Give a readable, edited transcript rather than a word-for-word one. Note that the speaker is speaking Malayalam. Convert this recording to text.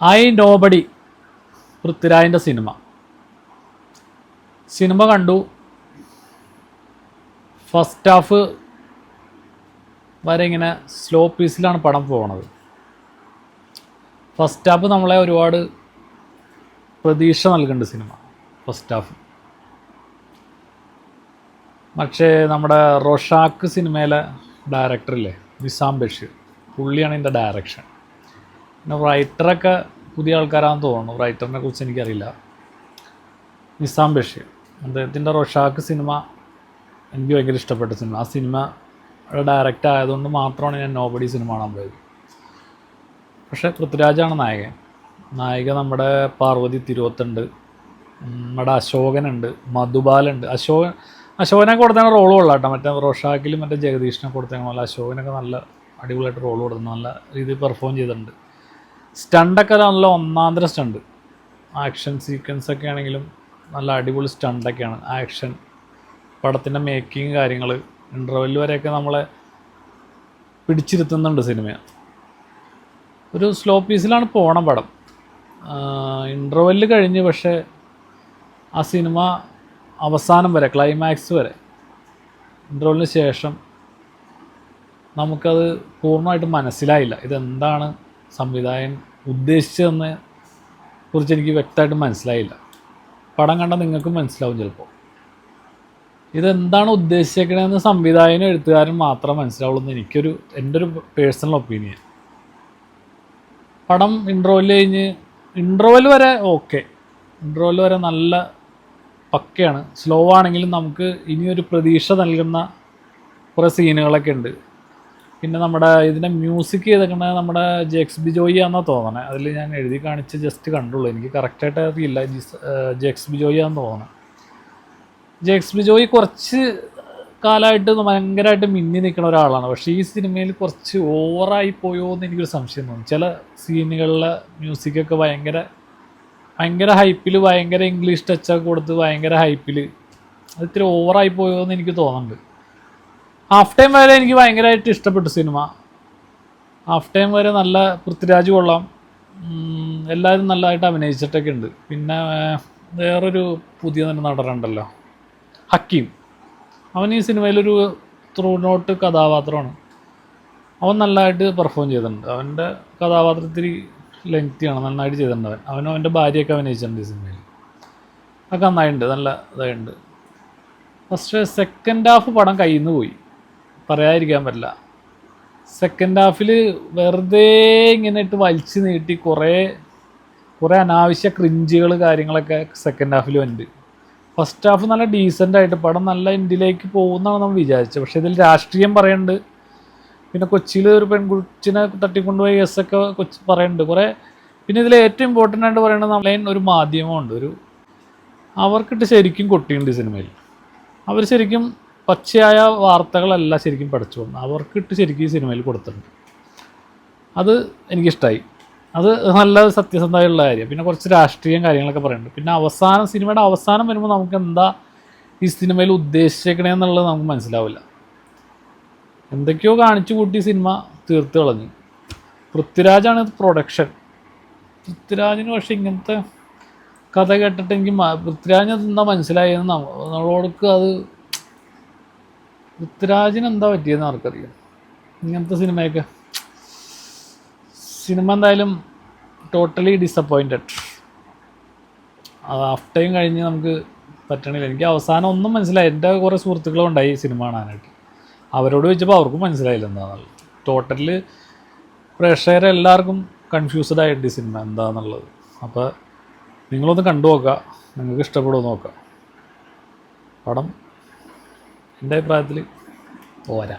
ഐ നോബഡി പൃഥ്വിരാജിൻ്റെ സിനിമ കണ്ടു. ഫസ്റ്റ് ഹാഫ് വരെ ഇങ്ങനെ സ്ലോ പീസിലാണ് പടം പോകുന്നത്. ഫസ്റ്റ് ഹാഫ് നമ്മളെ ഒരുപാട് പ്രതീക്ഷ നൽകുന്നുണ്ട് സിനിമ ഫസ്റ്റ് ഹാഫ്. പക്ഷേ നമ്മുടെ റൊഷാക്ക് സിനിമയിലെ ഡയറക്ടറില്ലേ നിസാം ബഷീർ, പുള്ളിയാണ് ഇതിൻ്റെ ഡയറക്ഷൻ. പിന്നെ റൈറ്ററൊക്കെ പുതിയ ആൾക്കാരാണെന്ന് തോന്നുന്നു. റൈറ്ററിനെ കുറിച്ച് എനിക്കറിയില്ല. നിസാം ബഷീർ അദ്ദേഹത്തിൻ്റെ റൊഷാക്ക് സിനിമ എനിക്ക് ഭയങ്കര ഇഷ്ടപ്പെട്ട സിനിമ. ആ സിനിമ ഡയറക്റ്റ് ആയതുകൊണ്ട് മാത്രമാണ് ഞാൻ നോബഡി സിനിമ കാണാൻ പോയത്. പക്ഷേ പൃഥ്വിരാജാണ് നായിക നമ്മുടെ പാർവതി തിരുവത്തുണ്ട്, നമ്മുടെ അശോകനുണ്ട്, മധുബാലുണ്ട്. അശോകനെ കൊടുത്തതിന് റോൾ കൊള്ളാട്ടോ. മറ്റേ റൊഷാക്കിലും മറ്റേ ജഗദീഷിനെ കൊടുത്തതിന് പോലെ അശോകനൊക്കെ നല്ല അടിപൊളിയായിട്ട് റോൾ കൊടുത്തു, നല്ല രീതിയിൽ പെർഫോം ചെയ്തിട്ടുണ്ട്. സ്റ്റണ്ടൊക്കെ നല്ല ഒന്നാന്തര സ്റ്റണ്ട്, ആക്ഷൻ സീക്വൻസൊക്കെ ആണെങ്കിലും നല്ല അടിപൊളി സ്റ്റണ്ടൊക്കെയാണ്. ആക്ഷൻ പടത്തിൻ്റെ മേക്കിങ് കാര്യങ്ങൾ ഇൻ്റർവെല്ല് വരെയൊക്കെ നമ്മളെ പിടിച്ചിരുത്തുന്നുണ്ട് സിനിമ. ഒരു സ്ലോ പീസിലാണ് പോണ പടം. ഇൻ്റർവെല്ല് കഴിഞ്ഞ് പക്ഷേ ആ സിനിമ അവസാനം വരെ ക്ലൈമാക്സ് വരെ ഇൻ്റർവെല്ലിന് ശേഷം നമുക്കത് പൂർണ്ണമായിട്ട് മനസ്സിലായില്ല. ഇതെന്താണ് സംവിധായകൻ ഉദ്ദേശിച്ചതെന്ന് കുറിച്ച് എനിക്ക് വ്യക്തമായിട്ട് മനസ്സിലായില്ല. പടം കണ്ടാൽ നിങ്ങൾക്കും മനസ്സിലാവും ചിലപ്പോൾ. ഇതെന്താണ് ഉദ്ദേശിച്ചേക്കണതെന്ന് സംവിധായകനും എഴുത്തുകാരൻ മാത്രം മനസ്സിലാവുള്ളൂ എന്ന് എൻ്റെ ഒരു പേഴ്സണൽ ഒപ്പീനിയൻ. പടം ഇൻ്റർവെൽ വരെ ഓക്കെ, ഇൻ്റർവെൽ വരെ നല്ല പക്കയാണ്. സ്ലോ ആണെങ്കിലും നമുക്ക് ഇനിയൊരു പ്രതീക്ഷ നൽകുന്ന കുറേ സീനുകളൊക്കെ ഉണ്ട്. പിന്നെ നമ്മുടെ ഇതിൻ്റെ മ്യൂസിക് ചെയ്തേക്കുന്നത് നമ്മുടെ ജെക്സ് ബിജോയി ആണെന്നാണ് തോന്നണേ. അതിൽ ഞാൻ എഴുതി കാണിച്ച് ജസ്റ്റ് കണ്ടുള്ളൂ, എനിക്ക് കറക്റ്റായിട്ട് അറിയില്ല. ജെക്സ് ബിജോയി ആണെന്ന് തോന്നണം. ജെക്സ് ബിജോയി കുറച്ച് കാലമായിട്ട് ഭയങ്കരമായിട്ട് മിന്നി നിൽക്കുന്ന ഒരാളാണ്. പക്ഷേ ഈ സിനിമയിൽ കുറച്ച് ഓവറായി പോയോ എന്ന് എനിക്കൊരു സംശയം തോന്നി. ചില സീനുകളിലെ മ്യൂസിക്കൊക്കെ ഭയങ്കര ഹൈപ്പിൽ, ഭയങ്കര ഇംഗ്ലീഷ് ടച്ചൊക്കെ കൊടുത്ത് ഭയങ്കര ഹൈപ്പിൽ അത് ഇത്തിരി ഓവറായി പോയോ എന്ന് എനിക്ക് തോന്നുന്നുണ്ട്. ഹാഫ് ടൈം വരെ എനിക്ക് ഭയങ്കരമായിട്ട് ഇഷ്ടപ്പെട്ടു സിനിമ. ഹാഫ് ടൈം വരെ നല്ല പൃഥ്വിരാജ് കൊള്ളാം, എല്ലാവരും നല്ലതായിട്ട് അഭിനയിച്ചിട്ടൊക്കെ ഉണ്ട്. പിന്നെ വേറൊരു പുതിയ നടനുണ്ടല്ലോ, ഹക്കീം. അവൻ ഈ സിനിമയിലൊരു ത്രൂ നോട്ട് കഥാപാത്രമാണ്. അവൻ നല്ലതായിട്ട് പെർഫോം ചെയ്തിട്ടുണ്ട്. അവൻ്റെ കഥാപാത്രത്തിൽ ലെങ്തിയാണ്, നന്നായിട്ട് ചെയ്തിട്ടുണ്ട്. അവൻ്റെ ഭാര്യയൊക്കെ അഭിനയിച്ചിട്ടുണ്ട് ഈ സിനിമയിൽ. അതൊക്കെ നന്നായിട്ടുണ്ട്, നല്ല ഇതായിട്ടുണ്ട്. ഫസ്റ്റ് സെക്കൻഡ് ഹാഫ് പടം കയ്യിൽ നിന്ന് പോയി, പറയാതിരിക്കാൻ പറ്റില്ല. സെക്കൻഡ് ഹാഫിൽ വെറുതെ ഇങ്ങനെ ഇട്ട് വലിച്ചു നീട്ടി കുറേ അനാവശ്യ ക്രിഞ്ചുകൾ കാര്യങ്ങളൊക്കെ സെക്കൻഡ് ഹാഫിൽ ഉണ്ട്. ഫസ്റ്റ് ഹാഫ് നല്ല ഡീസൻ്റായിട്ട് പടം നല്ല എൻഡിലേക്ക് പോകുന്നതാണ് നമ്മൾ വിചാരിച്ചത്. പക്ഷേ ഇതിൽ രാഷ്ട്രീയം പറയുന്നുണ്ട്. പിന്നെ കൊച്ചിയിൽ ഒരു പെൺകുച്ചിനെ തട്ടിക്കൊണ്ടുപോയി കേസൊക്കെ പറയുന്നുണ്ട് കുറേ. പിന്നെ ഇതിൽ ഏറ്റവും ഇമ്പോർട്ടൻ്റ് ആയിട്ട് പറയുന്നത് നമ്മളെ ഒരു മാധ്യമമുണ്ട്, അവർക്കിട്ട് ശരിക്കും കൊട്ടിയുണ്ട് ഈ സിനിമയിൽ. അവർ ശരിക്കും പച്ചയായ വാർത്തകളല്ല ശരിക്കും പഠിച്ചു പോകുന്നത്, അവർക്കിട്ട് ശരിക്കും ഈ സിനിമയിൽ കൊടുത്തിട്ടുണ്ട്. അത് എനിക്കിഷ്ടമായി. അത് നല്ല സത്യസന്ധമായുള്ള കാര്യം. പിന്നെ കുറച്ച് രാഷ്ട്രീയം കാര്യങ്ങളൊക്കെ പറയുന്നുണ്ട്. പിന്നെ സിനിമയുടെ അവസാനം വരുമ്പോൾ നമുക്ക് എന്താ ഈ സിനിമയിൽ ഉദ്ദേശിച്ചേക്കണേന്നുള്ളത് നമുക്ക് മനസ്സിലാവില്ല. എന്തൊക്കെയോ കാണിച്ചു കൂട്ടി സിനിമ തീർത്ത് കളഞ്ഞു. പൃഥ്വിരാജാണ് പ്രൊഡക്ഷൻ. പൃഥ്വിരാജിന് പക്ഷേ ഇങ്ങനത്തെ കഥ കേട്ടിട്ട് എനിക്ക് പൃഥ്വിരാജിന് എന്താ മനസ്സിലായെന്ന് നമ്മളോടക്ക് അത് പൃഥ്വിരാജിന് എന്താ പറ്റിയെന്ന് ആർക്കറിയാം. ഇങ്ങനത്തെ സിനിമ എന്തായാലും ടോട്ടലി ഡിസപ്പോയിൻറ്റഡ്. അത് ഹാഫ് ടൈം കഴിഞ്ഞ് നമുക്ക് പറ്റണില്ല. എനിക്ക് അവസാനം ഒന്നും മനസ്സിലായി. എൻ്റെ കുറേ സുഹൃത്തുക്കളുണ്ടായി ഈ സിനിമ കാണാനായിട്ട്. അവരോട് ചോദിച്ചപ്പോൾ അവർക്കും മനസ്സിലായില്ല എന്താണെന്നുള്ളത്. ടോട്ടല് പ്രേക്ഷകരെല്ലാവർക്കും കൺഫ്യൂസ്ഡ് ആയിട്ട് ഈ സിനിമ എന്താണെന്നുള്ളത്. അപ്പോൾ നിങ്ങളൊന്ന് കണ്ടു നോക്കുക, നിങ്ങൾക്ക് ഇഷ്ടപ്പെടുമോ നോക്കുക. പടം എൻ്റെ അഭിപ്രായത്തിൽ പോരാ.